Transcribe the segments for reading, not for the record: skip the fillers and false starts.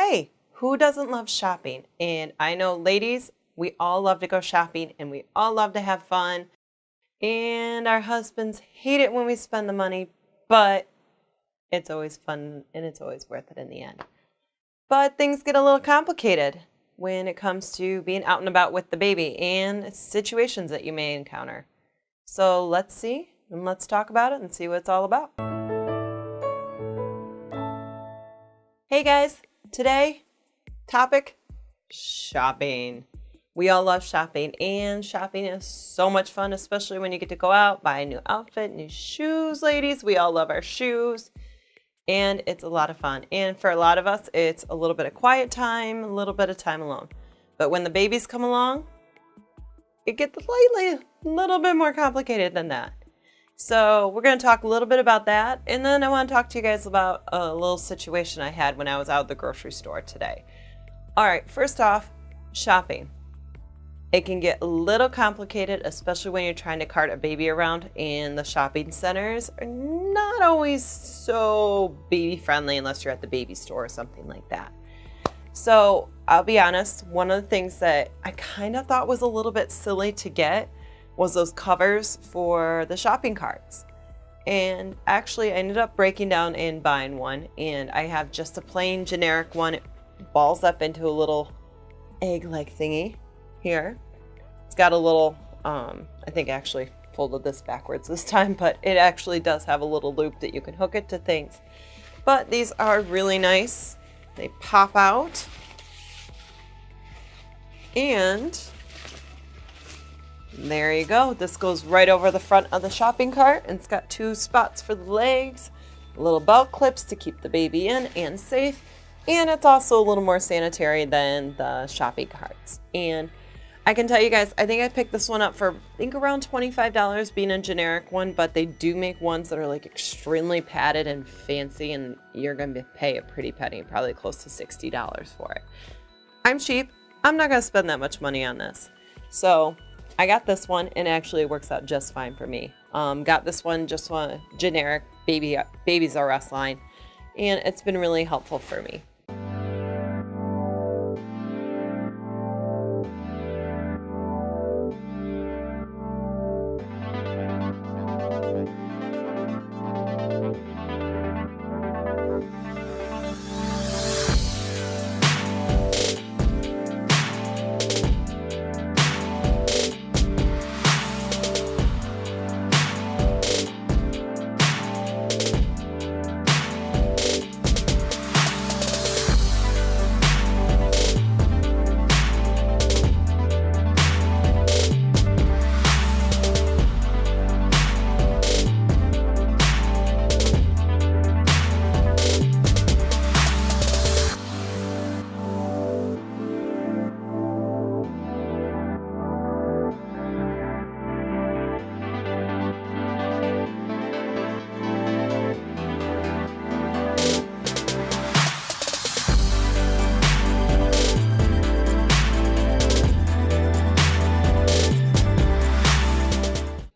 Hey, who doesn't love shopping? And I know, ladies, we all love to go shopping and we all love to have fun. And our husbands hate it when we spend the money, but it's always fun and it's always worth it in the end. But things get a little complicated when it comes to being out and about with the baby and situations that you may encounter. So let's see and let's talk about it and see what it's all about. Hey guys, today topic, shopping. We all love shopping, and shopping is so much fun, especially when you get to go out, buy a new outfit, new shoes, ladies. We all love our shoes, and it's a lot of fun. And for a lot of us, it's a little bit of quiet time, a little bit of time alone. But when the babies come along, it gets slightly a little bit more complicated than that. So we're going to talk a little bit about that, and then I want to talk to you guys about a little situation I had when I was out at the grocery store today. All right, first off, shopping. It can get a little complicated, especially when you're trying to cart a baby around, and the shopping centers are not always so baby friendly unless you're at the baby store or something like that. So I'll be honest, one of the things that I kind of thought was a little bit silly to get was those covers for the shopping carts. And actually I ended up breaking down and buying one, and I have just a plain generic one. It balls up into a little egg-like thingy here. It's got a little, I think I actually folded this backwards this time, but it actually does have a little loop that you can hook it to things. But these are really nice. They pop out. And there you go. This goes right over the front of the shopping cart, and it's got two spots for the legs, little belt clips to keep the baby in and safe, and it's also a little more sanitary than the shopping carts. And I can tell you guys, I think I picked this one up for around $25 being a generic one, but they do make ones that are like extremely padded and fancy, and you're going to pay a pretty penny, probably close to $60 for it. I'm cheap. I'm not going to spend that much money on this. So I got this one, and it actually works out just fine for me. Got this one, just one generic Babies R Us line, and it's been really helpful for me.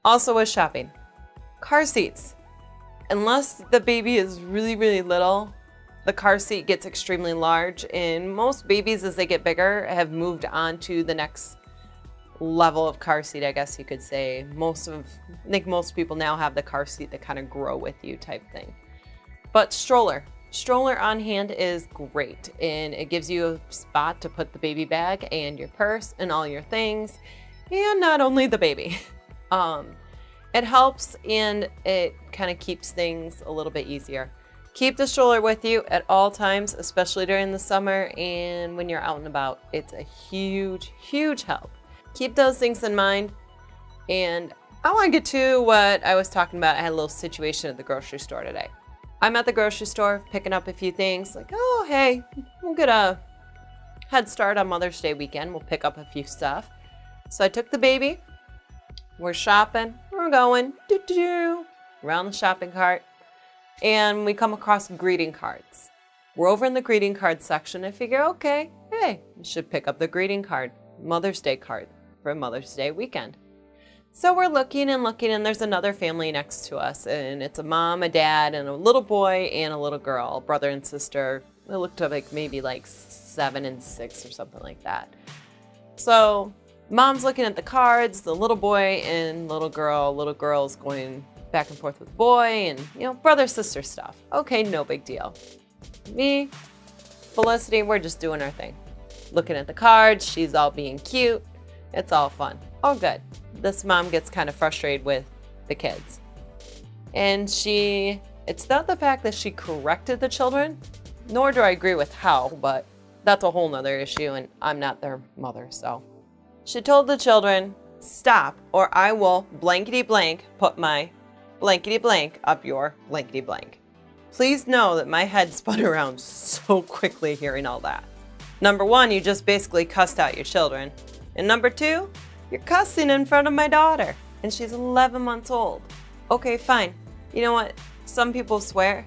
Also with shopping, car seats. Unless the baby is really, really little, the car seat gets extremely large, and most babies as they get bigger have moved on to the next level of car seat, I guess you could say. I think most people now have the car seat that kind of grow with you type thing. But stroller on hand is great, and it gives you a spot to put the baby bag and your purse and all your things, and not only the baby. It helps, and it kind of keeps things a little bit easier. Keep the stroller with you at all times, especially during the summer and when you're out and about. It's a huge, huge help. Keep those things in mind. And I want to get to what I was talking about. I had a little situation at the grocery store today. I'm at the grocery store picking up a few things, like, oh, hey, we'll get a head start on Mother's Day weekend. We'll pick up a few stuff. So I took the baby. We're shopping. We're going around the shopping cart, and we come across greeting cards. We're over in the greeting card section. I figure, okay, hey, we should pick up the greeting card, Mother's Day card for Mother's Day weekend. So we're looking and looking, and there's another family next to us, and it's a mom, a dad, and a little boy and a little girl, brother and sister, It looked like maybe like 7 and 6 or something like that. So mom's looking at the cards, the little boy and little girl's going back and forth with boy and, brother, sister stuff. Okay, no big deal. Me, Felicity, we're just doing our thing. Looking at the cards, she's all being cute. It's all fun. All good. This mom gets kind of frustrated with the kids. And it's not the fact that she corrected the children, nor do I agree with how, but that's a whole nother issue and I'm not their mother, so. She told the children, stop or I will blankety blank put my blankety blank up your blankety blank. Please know that my head spun around so quickly hearing all that. Number 1, you just basically cussed out your children. And number 2, you're cussing in front of my daughter and she's 11 months old. Okay, fine. You know what? Some people swear.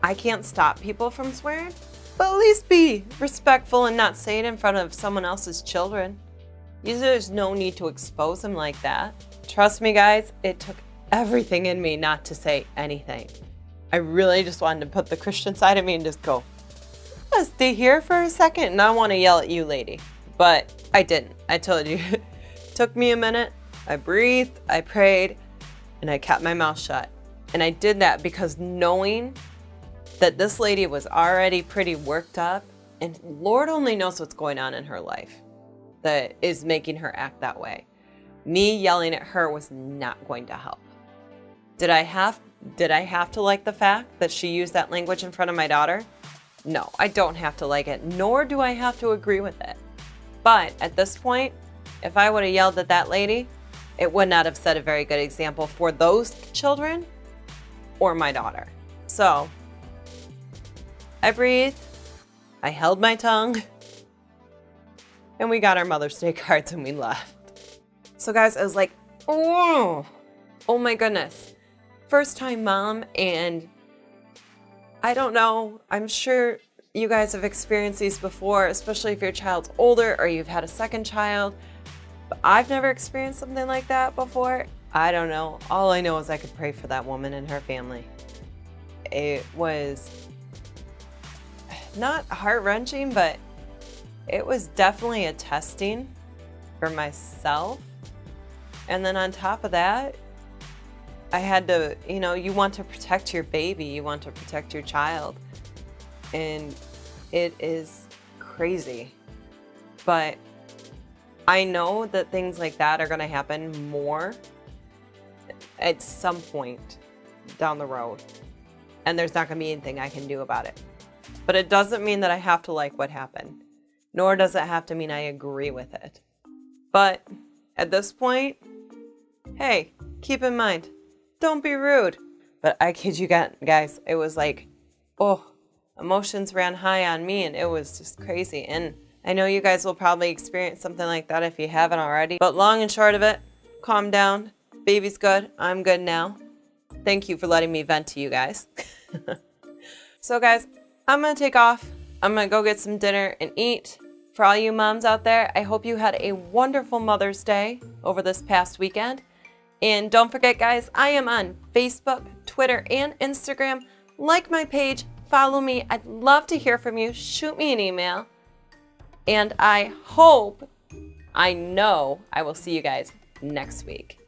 I can't stop people from swearing, but at least be respectful and not say it in front of someone else's children. There's no need to expose them like that. Trust me, guys, it took everything in me not to say anything. I really just wanted to put the Christian side of me and just go, let's stay here for a second and I want to yell at you, lady. But I didn't. I told you. It took me a minute. I breathed, I prayed, and I kept my mouth shut. And I did that because knowing that this lady was already pretty worked up, and Lord only knows what's going on in her life that is making her act that way. Me yelling at her was not going to help. Did I have to like the fact that she used that language in front of my daughter? No, I don't have to like it, nor do I have to agree with it. But at this point, if I would have yelled at that lady, it would not have set a very good example for those children or my daughter. So I breathed, I held my tongue, and we got our Mother's Day cards and we left. So guys, I was like, oh my goodness. First time mom, and I don't know, I'm sure you guys have experienced these before, especially if your child's older or you've had a second child. But I've never experienced something like that before. I don't know. All I know is I could pray for that woman and her family. It was not heart-wrenching, but it was definitely a testing for myself. And then on top of that, I had to, you want to protect your baby, you want to protect your child. And it is crazy. But I know that things like that are going to happen more at some point down the road. And there's not going to be anything I can do about it. But it doesn't mean that I have to like what happened. Nor does it have to mean I agree with it. But at this point, hey, keep in mind, don't be rude. But I kid you guys, it was like, emotions ran high on me and it was just crazy. And I know you guys will probably experience something like that if you haven't already. But long and short of it, calm down. Baby's good. I'm good now. Thank you for letting me vent to you guys. So guys, I'm going to take off. I'm going to go get some dinner and eat. For all you moms out there, I hope you had a wonderful Mother's Day over this past weekend. And don't forget, guys, I am on Facebook, Twitter, and Instagram. Like my page. Follow me. I'd love to hear from you. Shoot me an email. And I know I will see you guys next week.